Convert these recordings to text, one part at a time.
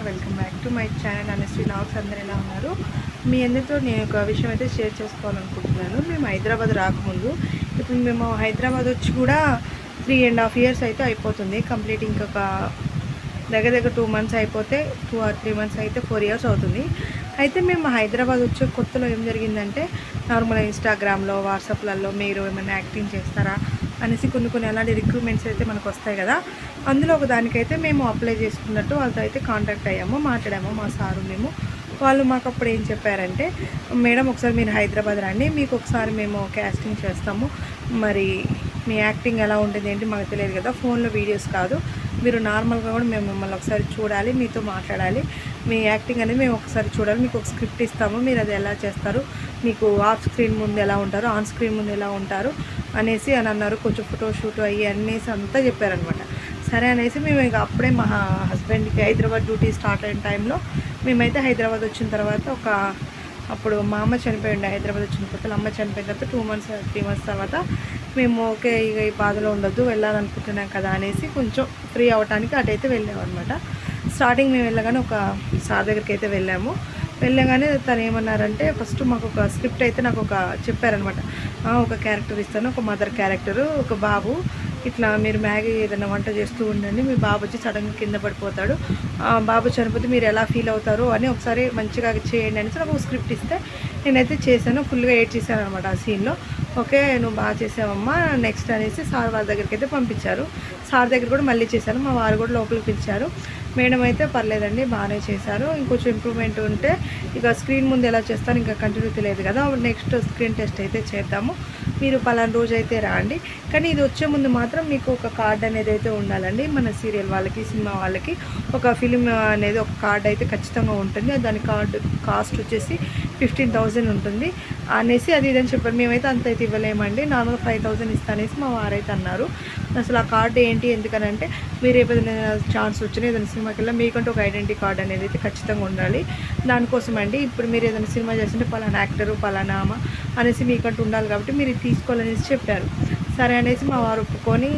Welcome back to my channel అనేసి vlogs. అందరూ ఎలా ఉన్నారు? మీ అందరితో నేను ఒక విషయం అయితే షేర్ చేసుకోవాలనుకుంటున్నాను. మేము హైదరాబాద్ రాకముందు, ఇప్పుడు మేము హైదరాబాద్ వచ్చి కూడా 3.5 years అయితే అయిపోతుంది కంప్లీట్. ఇంకొక దగ్గర 2 months అయిపోతే 2 or 3 months అయితే 4 years అవుతుంది. అయితే మేము హైదరాబాద్ వచ్చే కొత్తలో ఏం జరిగిందంటే, నార్మల్గా ఇన్స్టాగ్రామ్లో వాట్సాప్లలో మీరు ఏమైనా యాక్టింగ్ చేస్తారా అనేసి కొన్ని అలాంటి రిక్రూట్మెంట్స్ అయితే మనకు వస్తాయి కదా. అందులో ఒక దానికైతే మేము అప్లై చేసుకున్నట్టు వాళ్ళతో అయితే కాంటాక్ట్ అయ్యాము, మాట్లాడాము. మా సారు మేము వాళ్ళు మాకు అప్పుడు ఏం చెప్పారంటే, మేడం ఒకసారి మీరు హైదరాబాద్ రండి, మీకు ఒకసారి మేము క్యాస్టింగ్ చేస్తాము, మరి మీ యాక్టింగ్ ఎలా ఉంటుంది ఏంటి మాకు తెలియదు కదా, ఫోన్లో వీడియోస్ కాదు, మీరు నార్మల్గా కూడా మేము మిమ్మల్ని ఒకసారి చూడాలి, మీతో మాట్లాడాలి, మీ యాక్టింగ్ అనేది మేము ఒకసారి చూడాలి, మీకు ఒక స్క్రిప్ట్ ఇస్తాము, మీరు అది ఎలా చేస్తారు, మీకు ఆఫ్ స్క్రీన్ ముందు ఎలా ఉంటారు, ఆన్ స్క్రీన్ ముందు ఎలా ఉంటారు అనేసి అని అన్నారు. కొంచెం ఫోటోషూట్ అయ్యి అనేసి అంతా చెప్పారనమాట. సరే అనేసి మేము ఇక అప్పుడే మా హస్బెండ్కి హైదరాబాద్ డ్యూటీ స్టార్ట్ అయిన టైంలో మేమైతే హైదరాబాద్ వచ్చిన తర్వాత అప్పుడు మా అమ్మ చనిపోయింది. హైదరాబాద్ వచ్చిన కొత్తలో అమ్మ చనిపోయిన తర్వాత 2 months 3 months తర్వాత మేము ఓకే ఇక ఈ బాధలో ఉండొద్దు, వెళ్ళాలనుకుంటున్నాం కదా అనేసి కొంచెం ఫ్రీ అవ్వడానికి అటైతే వెళ్ళామన్నమాట. స్టార్టింగ్ మేము వెళ్ళగానే ఒక సార్ దగ్గరికి అయితే వెళ్ళగానే తను ఏమన్నారంటే, ఫస్ట్ మాకు ఒక స్క్రిప్ట్ అయితే నాకు చెప్పారనమాట. ఒక క్యారెక్టర్ ఇస్తాను, ఒక మదర్ క్యారెక్టరు, ఒక బాబు, ఇట్లా మీరు మ్యాగీ ఏదైనా వంట చేస్తూ ఉండండి, మీ బాబు వచ్చి సడన్గా కింద పడిపోతాడు, బాబు చనిపోతే మీరు ఎలా ఫీల్ అవుతారు అని ఒకసారి మంచిగా చేయండి అనేసి నాకు ఒక స్క్రిప్ట్ ఇస్తే నేనైతే చేశాను. ఫుల్గా చేశాను అనమాట ఆ సీన్లో. ఓకే నువ్వు బాగా చేసావమ్మా, నెక్స్ట్ అనేసి సార్ వాళ్ళ దగ్గరికి అయితే పంపించారు. సార్ దగ్గర కూడా మళ్ళీ చేశాను. మా వారు కూడా లోపలికి పిలిచారు. మేడం అయితే పర్లేదండి బాగానే చేశారు, ఇంకొంచెం ఇంప్రూవ్మెంట్ ఉంటే ఇక స్క్రీన్ ముందు ఎలా చేస్తాను ఇంకా కంటిన్యూ తెలియదు కదా, నెక్స్ట్ స్క్రీన్ టెస్ట్ అయితే చేద్దాము, మీరు పలానా రోజు అయితే రాండి, కానీ ఇది వచ్చే ముందు మాత్రం మీకు ఒక కార్డ్ అనేది అయితే ఉండాలండి. మన సీరియల్ వాళ్ళకి సినిమా వాళ్ళకి ఒక ఫిలిం అనేది ఒక కార్డ్ అయితే ఖచ్చితంగా ఉంటుంది. దాని కార్డు కాస్ట్ వచ్చేసి 15,000 ఉంటుంది అనేసి అది ఇదని చెప్పారు. మేమైతే అంత అయితే ఇవ్వలేమండి, నార్మల్ 5,000 ఇస్తానేసి మా వారైతే అన్నారు. అసలు ఆ కార్డు ఏంటి ఎందుకనంటే, మీరు ఏదైనా ఛాన్స్ వచ్చినా ఏదైనా సినిమాకి వెళ్ళా మీకంటూ ఒక ఐడెంటిటీ కార్డ్ అనేది అయితే ఖచ్చితంగా ఉండాలి. దానికోసం అండి, ఇప్పుడు మీరు ఏదైనా సినిమా చేస్తుంటే పలానా యాక్టరు పలానా అనేసి మీకంటూ ఉండాలి కాబట్టి మీరు ఇది తీసుకోవాలనేసి చెప్పారు. సరే అనేసి మా వారు ఒప్పుకొని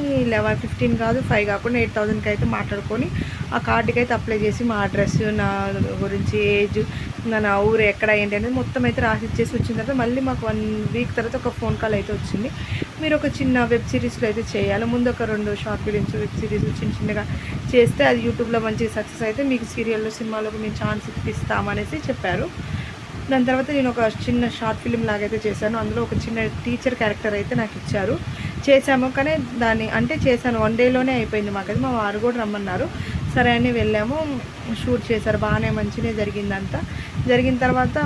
15 కాదు 5 కాకుండా 8,000కి అయితే మాట్లాడుకొని ఆ కార్డుకి అయితే అప్లై చేసి మా అడ్రస్, నా గురించి, ఏజ్, నా ఊరు ఎక్కడ ఏంటి అనేది మొత్తం అయితే రాసి ఇచ్చేసి వచ్చిన తర్వాత మళ్ళీ మాకు 1 week తర్వాత ఒక ఫోన్ కాల్ అయితే వచ్చింది. మీరు ఒక చిన్న వెబ్ సిరీస్లో అయితే చేయాలి, ముందు ఒక 2 షార్ట్ ఫిలిమ్స్ వెబ్ సిరీస్ చిన్నగా చేస్తే అది యూట్యూబ్లో మంచి సక్సెస్ అయితే మీకు సీరియల్లో సినిమాలకు మేము ఛాన్స్ ఇప్పిస్తామనేసి చెప్పారు. దాని తర్వాత నేను ఒక చిన్న షార్ట్ ఫిలిం లాగైతే చేశాను. అందులో ఒక చిన్న టీచర్ క్యారెక్టర్ అయితే నాకు ఇచ్చారు, చేశాము. కానీ దాన్ని అంటే చేశాను 1 dayలోనే అయిపోయింది మాకైతే. మా వారు కూడా రమ్మన్నారు, సరే అని వెళ్ళాము, షూట్ చేశారు, బాగానే మంచిగా జరిగిందంతా. జరిగిన తర్వాత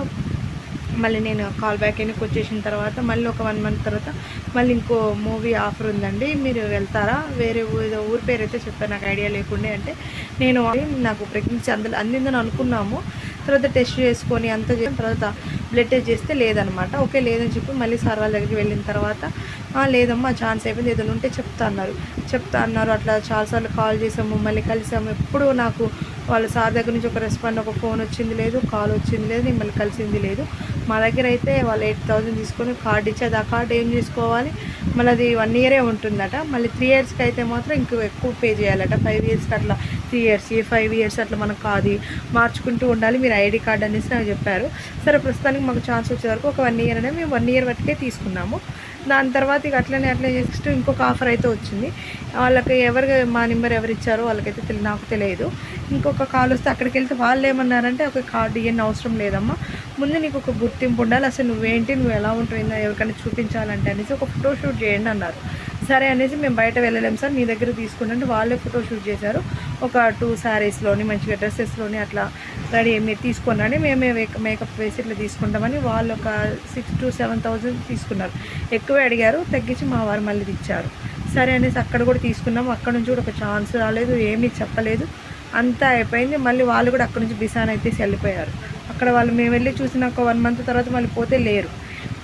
మళ్ళీ నేను కాల్ బ్యాక్ అయినకి వచ్చేసిన తర్వాత మళ్ళీ ఒక 1 month తర్వాత మళ్ళీ ఇంకో మూవీ ఆఫర్ ఉందండి, మీరు వెళ్తారా, వేరే ఊరి పేరు అయితే చెప్పారు, నాకు ఐడియా లేకుండే. అంటే నాకు ప్రెగ్నెన్సీ అందిందని అనుకున్నాము. తర్వాత టెస్ట్ చేసుకొని అంతా చేసిన తర్వాత బ్లడ్ టెస్ట్ చేస్తే లేదనమాట. ఓకే లేదని చెప్పి మళ్ళీ సార్ వాళ్ళ దగ్గరికి వెళ్ళిన తర్వాత, లేదమ్మా ఛాన్స్ అయిపోయింది, ఏదైనా ఉంటే చెప్తా అన్నారు. అట్లా చాలాసార్లు కాల్ చేసాము, మళ్ళీ కలిసాము. ఎప్పుడు నాకు వాళ్ళ సార్ దగ్గర నుంచి ఒక రెస్పాండ్, ఒక ఫోన్ వచ్చింది లేదు, కాల్ వచ్చింది లేదు, మిమ్మల్ని కలిసింది లేదు. మా దగ్గర అయితే వాళ్ళు 8,000 తీసుకొని కార్డు ఇచ్చేది. ఆ కార్డు ఏం చేసుకోవాలి, మళ్ళీ అది 1 year ఉంటుందట. మళ్ళీ 3 yearsకి అయితే మాత్రం ఇంకో ఎక్కువ పే చేయాలట. 5 yearsకి అట్లా 3 years 5 years అట్లా మనకు అది మార్చుకుంటూ ఉండాలి, మీరు ఐడి కార్డు అనేసి నాకు చెప్పారు. సరే ప్రస్తుతానికి మాకు ఛాన్స్ వచ్చే వరకు ఒక 1 year అనేది మేము 1 year వరకే తీసుకున్నాము. దాని తర్వాత ఇక అట్లనే చేస్తూ ఇంకొక ఆఫర్ అయితే వచ్చింది. వాళ్ళకి మా నెంబర్ ఎవరు ఇచ్చారో వాళ్ళకైతే నాకు తెలియదు. ఇంకొక కాల్ వస్తే అక్కడికి వెళ్తే వాళ్ళు ఏమన్నారంటే, ఒక కార్డు ఇవన్నీ అవసరం లేదమ్మా, ముందు నీకు ఒక గుర్తింపు ఉండాలి, అసలు నువ్వేంటి, నువ్వు ఎలా ఉంటుందో ఎవరికైనా చూపించాలంటే అనేసి ఒక ఫోటోషూట్ చేయండి అన్నారు. సరే అనేసి మేము బయట వెళ్ళలేము సార్, మీ దగ్గర తీసుకుంటే వాళ్ళే ఫోటోషూట్ చేశారు. ఒక 2 sareesలోని మంచిగా డ్రెస్సెస్లోని అట్లా రెడీ మీరు తీసుకున్నారని మేమే మేకప్ వేసి ఇట్లా తీసుకుంటామని వాళ్ళు ఒక 6,000 to 7,000 తీసుకున్నారు. ఎక్కువే అడిగారు, తగ్గించి మా వారు మళ్ళీ ఇచ్చారు. సరే అనేసి అక్కడ కూడా తీసుకున్నాము. అక్కడ నుంచి కూడా ఒక ఛాన్స్ రాలేదు, ఏమీ చెప్పలేదు, అంతా అయిపోయింది. మళ్ళీ వాళ్ళు కూడా అక్కడ నుంచి బిసాన్ అయితే వెళ్ళిపోయారు. అక్కడ వాళ్ళు మేము వెళ్ళి చూసిన ఒక 1 month తర్వాత మళ్ళీ పోతే లేరు.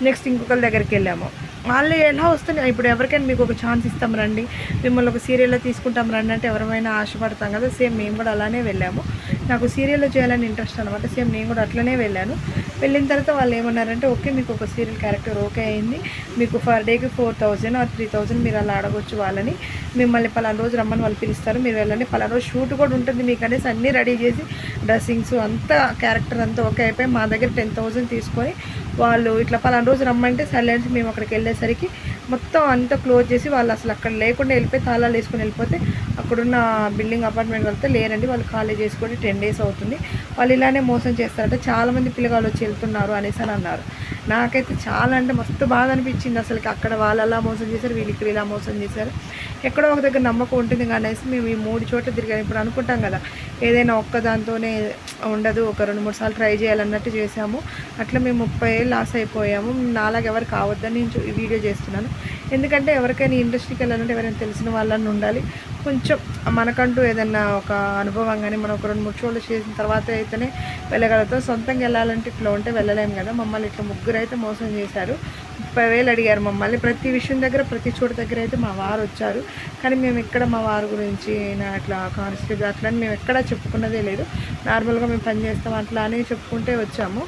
నెక్స్ట్ ఇంకొకరి దగ్గరికి వెళ్ళాము. వాళ్ళు ఎలా వస్తున్నాయి, ఇప్పుడు ఎవరికైనా మీకు ఒక ఛాన్స్ ఇస్తాం రండి, మిమ్మల్ని ఒక సీరియల్లో తీసుకుంటాం రండి అంటే ఎవరైనా ఆశపడతాం కదా, సేమ్ మేము కూడా అలానే వెళ్ళాము. నాకు సీరియల్లో చేయాలని ఇంట్రెస్ట్ అనమాట. సేమ్ నేను కూడా అట్లనే వెళ్ళాను. వెళ్ళిన తర్వాత వాళ్ళు ఏమన్నారంటే ఓకే మీకు ఒక సీరియల్ క్యారెక్టర్ ఓకే అయింది, మీకు పర్ డేకి 4000 ఆర్ 3000 మీరు అలా అడగొచ్చు వాళ్ళని, మిమ్మల్ని పలానా రోజు రమ్మని వాళ్ళు పిలుస్తారు, మీరు వెళ్ళండి, పలానా రోజు షూట్ కూడా ఉంటుంది మీకు అనేసి అన్నీ రెడీ చేసి డ్రెస్సింగ్స్ అంతా క్యారెక్టర్ అంతా ఓకే అయిపోయి మా దగ్గర 10,000 తీసుకొని వాళ్ళు ఇట్లా పలానా రోజు రమ్మంటే సైలెన్స్ మేము అక్కడికి వెళ్ళేసరికి మొత్తం అంతా క్లోజ్ చేసి వాళ్ళు అసలు అక్కడ లేకుండా వెళ్ళిపోయి తాళాలు వేసుకొని వెళ్ళిపోతే అక్కడున్న బిల్డింగ్ అపార్ట్మెంట్ వెళ్తే లేరండి వాళ్ళు ఖాళీ చేసుకొని 10 days అవుతుంది, వాళ్ళు ఇలానే మోసం చేస్తారంటే చాలామంది పిల్లగాళ్ళు వచ్చి వెళ్తున్నారు అనేసి అని అన్నారు. నాకైతే చాలా అంటే మస్తు బాధ అనిపించింది అసలు. అక్కడ వాళ్ళు అలా మోసం చేశారు, వీళ్ళు ఇక్కడ ఇలా మోసం చేశారు, ఎక్కడో ఒక దగ్గర నమ్మకం ఉంటుంది అనేసి మేము ఈ 3 చోట్ల తిరిగాను. ఇప్పుడు అనుకుంటాం కదా ఏదైనా ఒక్కదాంతోనే ఉండదు, ఒక 2-3 సార్లు ట్రై చేయాలన్నట్టు చేసాము. అట్లా మేము 30 ఏళ్ళు లాస్ అయిపోయాము. నాలాగా ఎవరు కావద్దని నేను ఈ వీడియో చేస్తున్నాను. ఎందుకంటే ఎవరికైనా ఇండస్ట్రీకి వెళ్ళాలంటే ఎవరైనా తెలిసిన వాళ్ళని ఉండాలి, కొంచెం మనకంటూ ఏదన్నా ఒక అనుభవం కానీ మనం ఒక 2-3 చోట్ల చేసిన తర్వాత అయితేనే వెళ్ళగలుగుతాం. సొంతంగా వెళ్ళాలంటే ఇట్లా ఉంటే వెళ్ళలేము కదా. మమ్మల్ని ఇట్లా 3 అయితే మోసం చేశారు. 30,000 అడిగారు మమ్మల్ని. ప్రతి విషయం దగ్గర ప్రతి చోటు దగ్గర అయితే మా వారు వచ్చారు, కానీ మేము ఎక్కడ మా వారి గురించి అట్లా కానిస్టేబుల్ అట్లా మేము ఎక్కడా చెప్పుకున్నదే లేదు. నార్మల్గా మేము పని చేస్తాం అట్లా అని చెప్పుకుంటే వచ్చాము.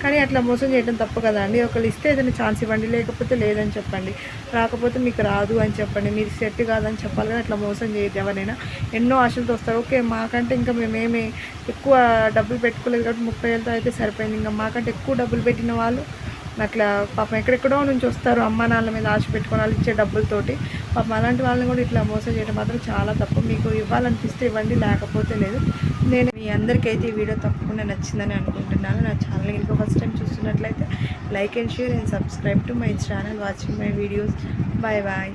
కానీ అట్లా మోసం చేయడం తప్పు కదా అండి. ఒకళ్ళు ఇస్తే ఏదైనా ఛాన్స్ ఇవ్వండి, లేకపోతే లేదని చెప్పండి, రాకపోతే మీకు రాదు అని చెప్పండి, మీరు సెట్ కాదని చెప్పాలి. కానీ అట్లా మోసం చేయద్దు ఎవరైనా. ఎన్నో ఆశలతో వస్తారు. ఓకే మాకంటే ఇంకా మేమేమి ఎక్కువ డబ్బులు పెట్టుకోలేదు కాబట్టి 30,000తో అయితే సరిపోయింది. ఇంకా మాకంటే ఎక్కువ డబ్బులు పెట్టిన వాళ్ళు అట్లా పాపం ఎక్కడెక్కడో నుంచి వస్తారు, అమ్మ నాన్నల మీద ఆశ పెట్టుకొని వాళ్ళు ఇచ్చే డబ్బులతోటి. పాపం అలాంటి వాళ్ళని కూడా ఇట్లా మోసం చేయడం మాత్రం చాలా తప్పు. మీకు ఇవ్వాలనిపిస్తే ఇవ్వండి, లేకపోతే లేదు. నేను మీ అందరికైతే ఈ వీడియో తప్పకుండా నచ్చిందని అనుకుంటున్నాను. నా ఛానల్ ఇంకా ఫస్ట్ టైం చూస్తున్నట్లయితే like and share and subscribe to my channel, watching my videos. Bye bye.